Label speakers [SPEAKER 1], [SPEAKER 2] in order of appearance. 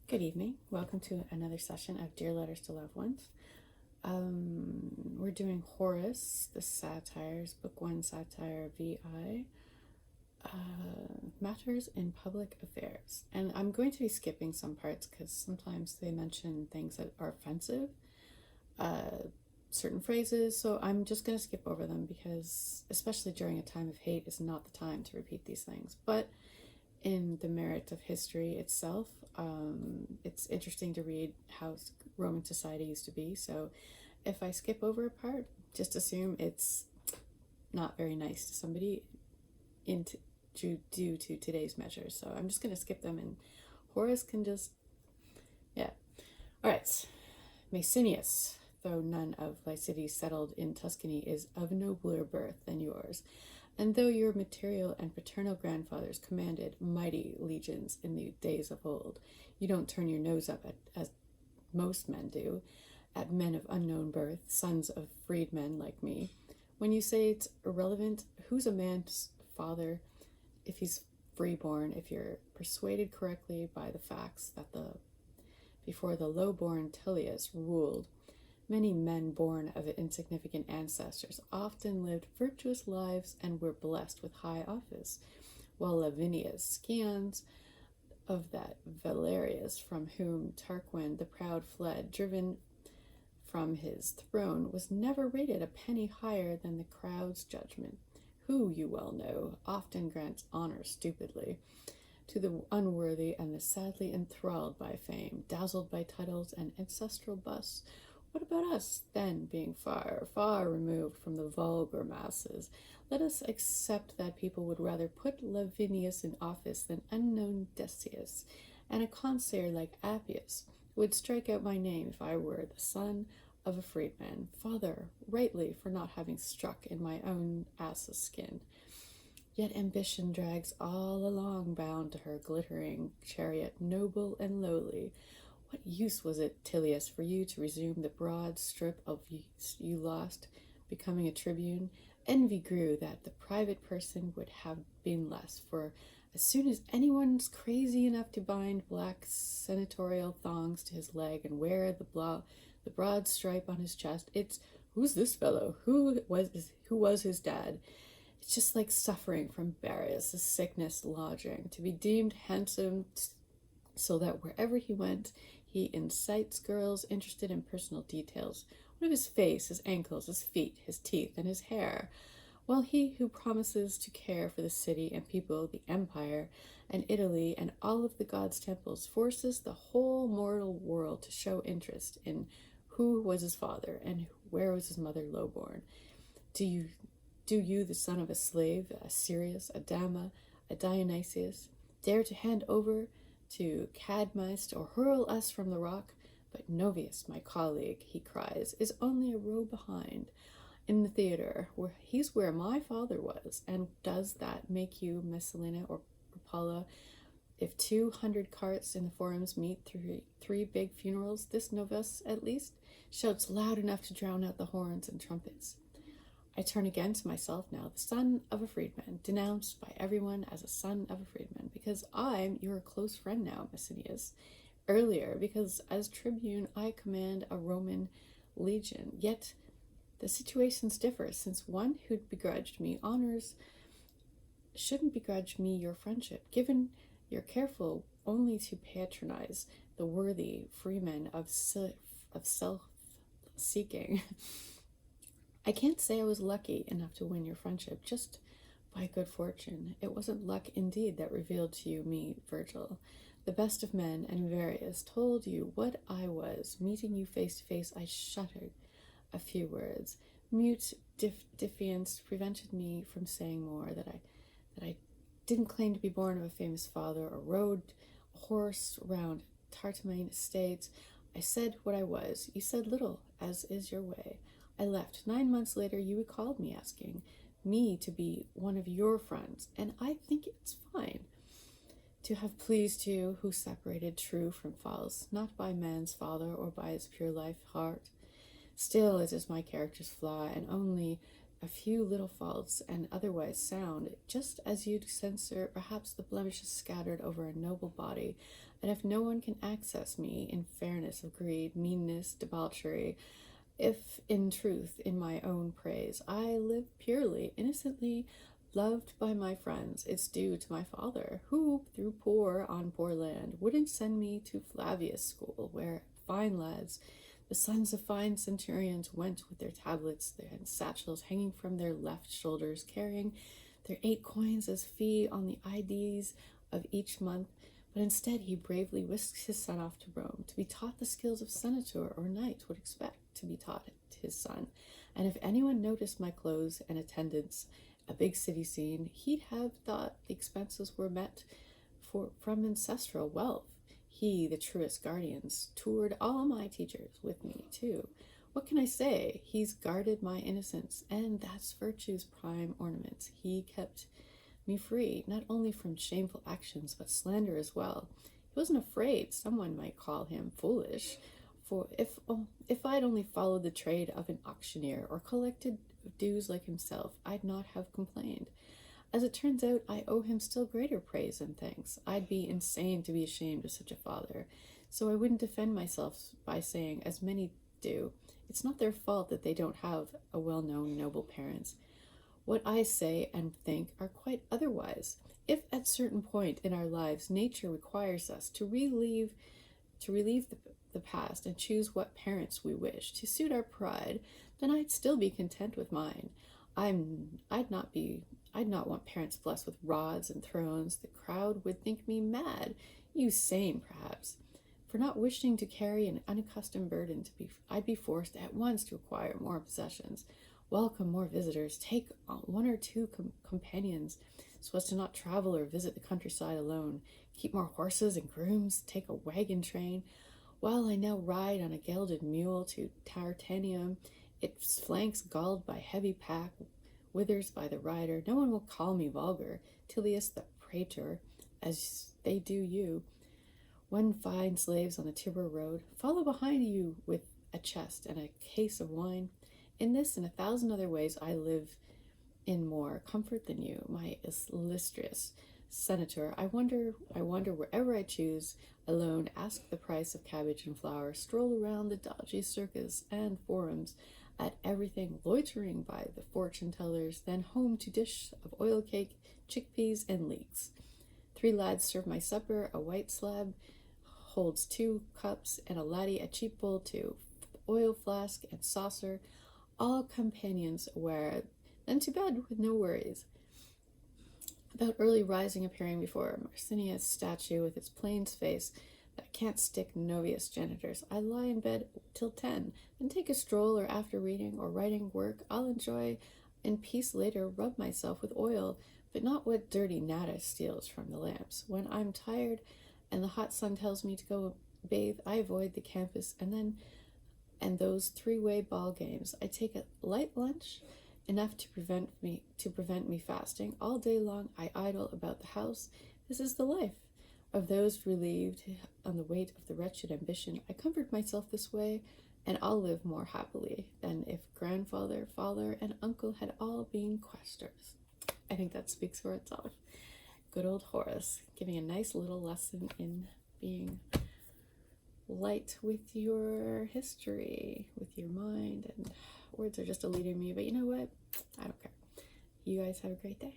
[SPEAKER 1] Good evening. Welcome to another session of Dear Letters to Loved Ones. We're doing Horace, the Satires, Book 1, Satire VI, Matters in Public Affairs. And I'm going to be skipping some parts because sometimes they mention things that are offensive, certain phrases. So I'm just going to skip over them because, especially during a time of hate, is not the time to repeat these things. But in the merit of history itself, it's interesting to read how Roman society used to be. So if I skip over a part, just assume it's not very nice to somebody due to today's measures. So I'm just going to skip them, and Horace can just, yeah. All right. Macinius, though none of thy cities settled in Tuscany, is of nobler birth than yours. And though your material and paternal grandfathers commanded mighty legions in the days of old, you don't turn your nose up at, as most men do, at men of unknown birth, sons of freedmen like me. When you say it's irrelevant, who's a man's father if he's freeborn, if you're persuaded correctly by the facts that before the low-born Tullius ruled, many men born of insignificant ancestors often lived virtuous lives and were blessed with high office, while Lavinius, scions of that Valerius from whom Tarquin the proud fled, driven from his throne, was never rated a penny higher than the crowd's judgment, who, you well know, often grants honor stupidly to the unworthy and the sadly enthralled by fame, dazzled by titles and ancestral busts. What about us, then, being far, far removed from the vulgar masses? Let us accept that people would rather put Lavinius in office than unknown Decius, and a consigliere like Appius would strike out my name if I were the son of a freedman, father, rightly, for not having struck in my own ass's skin. Yet ambition drags all along bound to her glittering chariot, noble and lowly. What use was it, Tullius, for you to resume the broad strip of you lost, becoming a tribune? Envy grew that the private person would have been less, for as soon as anyone's crazy enough to bind black senatorial thongs to his leg and wear the broad stripe on his chest, it's, who's this fellow? Who was his dad? It's just like suffering from Barrius, a sickness lodging, to be deemed handsome so that wherever he went, he incites girls interested in personal details. What of his face, his ankles, his feet, his teeth, and his hair? While he who promises to care for the city and people, the empire, and Italy, and all of the gods' temples, forces the whole mortal world to show interest in who was his father and where was his mother lowborn. Do you, the son of a slave, a Sirius, a Dama, a Dionysius, dare to hand over to Cadmeist or hurl us from the rock? But Novius, my colleague, he cries, is only a row behind in the theater. He's where my father was. And does that make you Messalina or Paula? If 200 carts in the forums meet three big funerals, this novice, at least, shouts loud enough to drown out the horns and trumpets. I turn again to myself now, the son of a freedman, denounced by everyone as a son of a freedman, because I'm your close friend now, Macinius. Earlier, because as tribune I command a Roman legion. Yet the situations differ, since one who'd begrudged me honors shouldn't begrudge me your friendship, given you're careful only to patronize the worthy freemen of self-seeking. I can't say I was lucky enough to win your friendship, just by good fortune. It wasn't luck indeed that revealed to you me, Virgil, the best of men, and Varius told you what I was. Meeting you face to face, I shuddered a few words. Mute defiance prevented me from saying more, that I didn't claim to be born of a famous father or rode a horse round Tartamine estates. I said what I was. You said little, as is your way. I left. 9 months later, you recalled me, asking me to be one of your friends, and I think it's fine to have pleased you, who separated true from false, not by man's father or by his pure life heart. Still, it is my character's flaw, and only a few little faults, and otherwise sound, just as you'd censor perhaps the blemishes scattered over a noble body, And if no one can access me in fairness of greed, meanness, debauchery, if in truth, in my own praise, I live purely, innocently, loved by my friends, it's due to my father, who, through poor on poor land, wouldn't send me to Flavius' school, where fine lads, the sons of fine centurions, went with their tablets and satchels hanging from their left shoulders, carrying their 8 coins as fee on the IDs of each month. But instead he bravely whisked his son off to Rome, to be taught the skills of senator or knight would expect to be taught his son. And if anyone noticed my clothes and attendance, a big city scene, he'd have thought the expenses were met from ancestral wealth. He, the truest guardians, toured all my teachers with me, too. What can I say? He's guarded my innocence, and that's virtue's prime ornament. He kept me free, not only from shameful actions, but slander as well. He wasn't afraid someone might call him foolish, for if I'd only followed the trade of an auctioneer or collected dues like himself, I'd not have complained. As it turns out, I owe him still greater praise and thanks. I'd be insane to be ashamed of such a father, so I wouldn't defend myself by saying, as many do, it's not their fault that they don't have a well-known noble parents. What I say and think are quite otherwise. If at certain point in our lives nature requires us to relieve the past and choose what parents we wish to suit our pride, then I'd still be content with mine. I'd not want parents blessed with rods and thrones. The crowd would think me mad, you sane perhaps, for not wishing to carry an unaccustomed burden. I'd be forced at once to acquire more possessions, welcome more visitors, take 1 or 2 companions, so as to not travel or visit the countryside alone, keep more horses and grooms, take a wagon train. While I now ride on a gelded mule to Tartanium, its flanks galled by heavy pack, withers by the rider, no one will call me vulgar, Tilius the praetor, as they do you. When fine slaves on the Tibur road follow behind you with a chest and a case of wine. In this and 1,000 other ways I live in more comfort than you, my illustrious senator. I wander wherever I choose, alone, ask the price of cabbage and flour, stroll around the dodgy circus and forums, at everything, loitering by the fortune tellers, then home to dish of oil cake, chickpeas, and leeks. 3 lads serve my supper, a white slab holds 2 cups, and a laddie a cheap bowl too, oil flask and saucer, all companions aware, then to bed with no worries. About early rising, appearing before Marcinius' statue with its plain face that can't stick novice janitors, I lie in bed till 10, then take a stroll, or after reading or writing work I'll enjoy in peace later, rub myself with oil, but not what dirty Nada steals from the lamps. When I'm tired and the hot sun tells me to go bathe, I avoid the campus and those 3-way ball games. I take a light lunch, enough to prevent me fasting. All day long I idle about the house. This is the life of those relieved on the weight of the wretched ambition. I comfort myself this way, and I'll live more happily than if grandfather, father, and uncle had all been questors. I think that speaks for itself. Good old Horace, giving a nice little lesson in being light with your history, with your mind, and words are just eluding me, but you know what? I don't care. You guys have a great day.